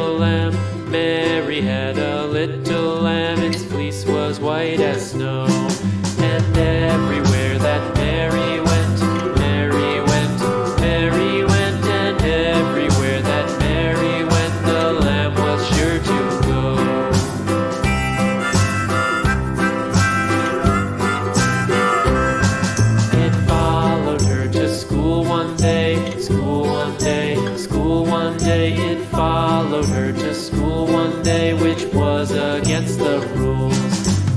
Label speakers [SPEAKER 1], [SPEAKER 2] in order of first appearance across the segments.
[SPEAKER 1] little lamb. Mary had a little lamb. Its fleece was white as snow. And everywhere that Mary went, Mary went, Mary went. And everywhere that Mary went, the lamb was sure to go. It followed her to school one day, school one day, school one day. It followed her to school one day, which was against the rules.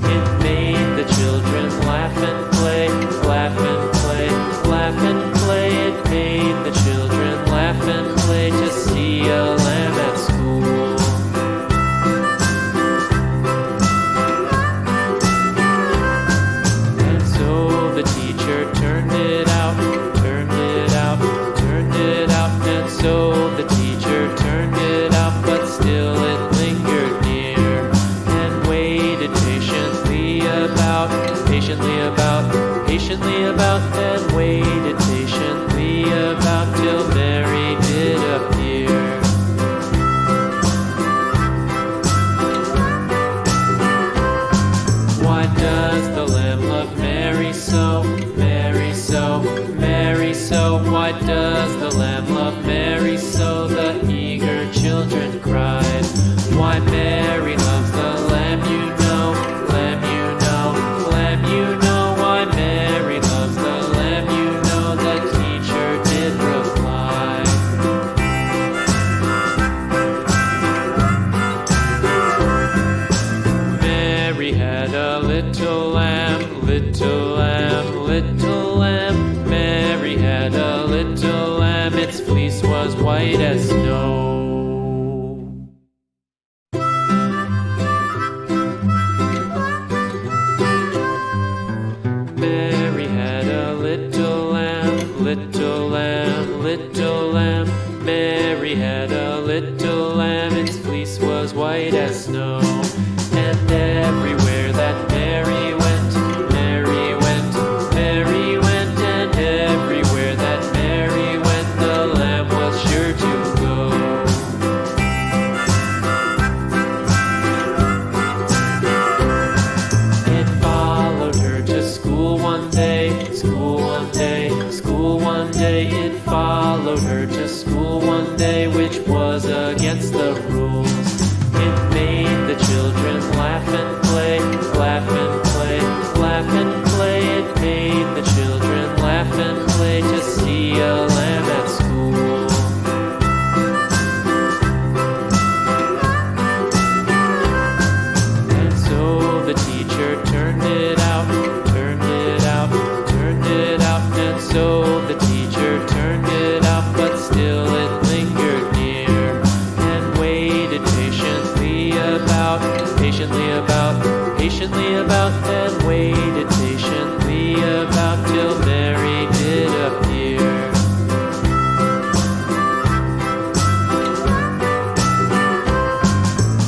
[SPEAKER 1] It made the children laugh and play, laugh and play, laugh and play. It made the children laugh and play to see a lamb at school. And so the teacher turned it out, turned it out, turned it out. And so the teacher turned it out, but still it lingered near and waited patiently about, patiently about, and waited patiently about till Mary did appear. Why does the lamb love Mary so, Mary so, Mary so? Why does the lamb love Mary so? The eager children cried. Why Mary loves the lamb, you know, lamb, you know, lamb, you know. Why Mary loves the lamb, you know, the teacher did reply. Mary had a little lamb, little lamb, little lamb. Mary had a little lamb. Its fleece was white as snow. Mary had a little lamb, little lamb, little lamb. Mary had a little lamb. Its fleece was white as snow. And everywhere that Mary went, Mary went, Mary went. And everywhere that Mary went, the lamb was sure to go. It followed her to school one day, school one day, school one day. It followed her to school one day, which was against the rules. It made the children laugh and play, laugh and play, laugh and play. It made the children laugh and play to see a lamb at school. And so the teacher turned it out, turned it out, turned it out. And so the teacher turned it out, but still it lingered near and waited patiently about, patiently about, and waited patiently about till Mary did appear.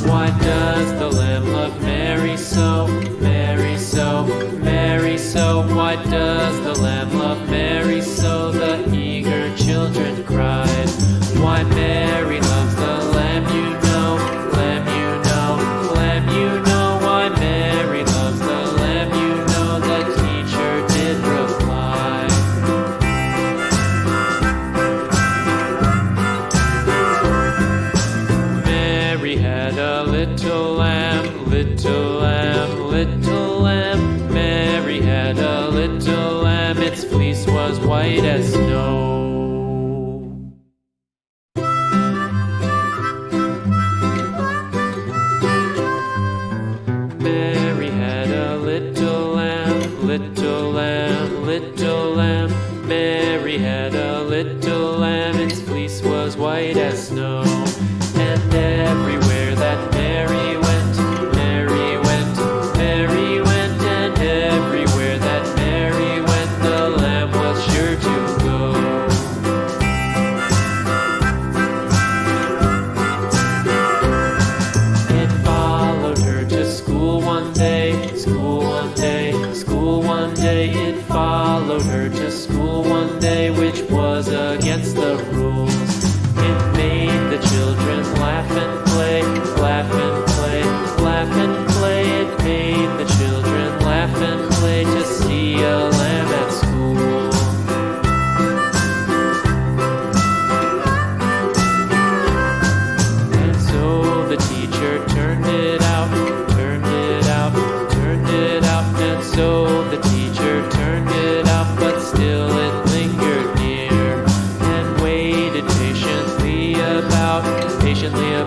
[SPEAKER 1] Why does the lamb love Mary so, Mary so, Mary so? Why does the lamb love Mary so? The eager children cried. Why Mary loves the lamb, you know, lamb, you know, lamb, you know. Why Mary loves the lamb, you know, the teacher did reply. Mary had a little lamb, little lamb, little lamb. Mary had a little lamb. Its fleece was white as snow. Mary had a little lamb, little lamb, little lamb. Mary had a little lamb. Its fleece was white as snow. And everywhere that Mary went, Mary went, Mary went. And everywhere that Mary went, the lamb was sure to go.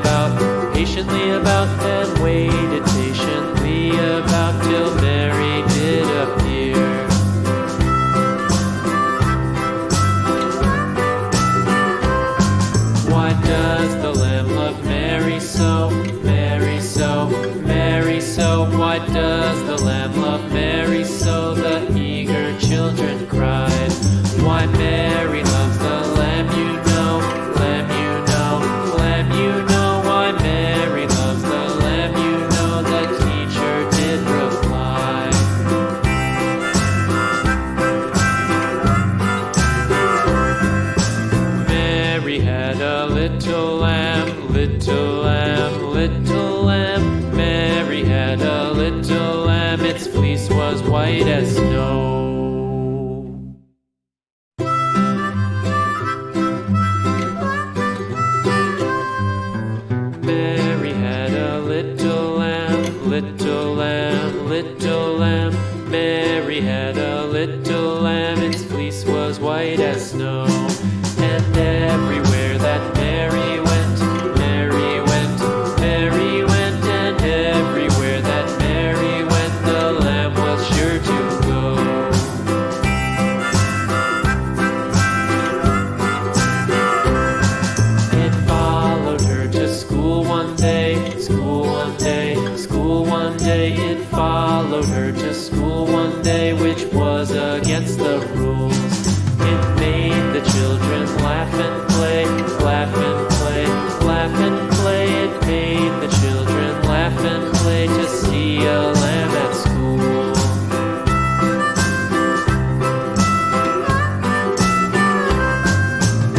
[SPEAKER 1] about, then waited patiently about till Mary did appear. Why does the lamb love Mary so, Mary so, Mary so? Why does the lamb love Mary so? The eager children cried. Why Mary loves the lamb, you know, lamb, you know, lamb, you know. Why Mary loves the lamb, you know, the teacher did reply. Mary had a little lamb, little lamb, little lamb. Mary had a little lamb, its fleece was white as snow. Mary had a little lamb, little lamb, little lamb. Mary had a little lamb, its fleece was white as snow. And everywhere that Mary went, Mary went, Mary went, and everywhere that Mary went, the lamb was sure to go. It followed her to school one day, school one day, school one day. It followed her to school one day, which was against the rules. It made the children laugh and play, laugh and play, laugh and play. It made the children laugh and play to see a lamb at school.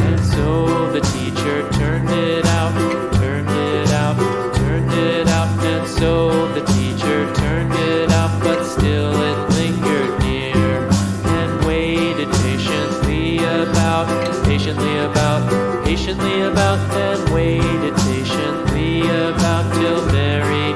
[SPEAKER 1] And so the teacher turned it out, turned it out, turned it out. And so the teacher turned it out, but still it lingered near and waited patiently about, patiently about, patiently about, then waited patiently about till Mary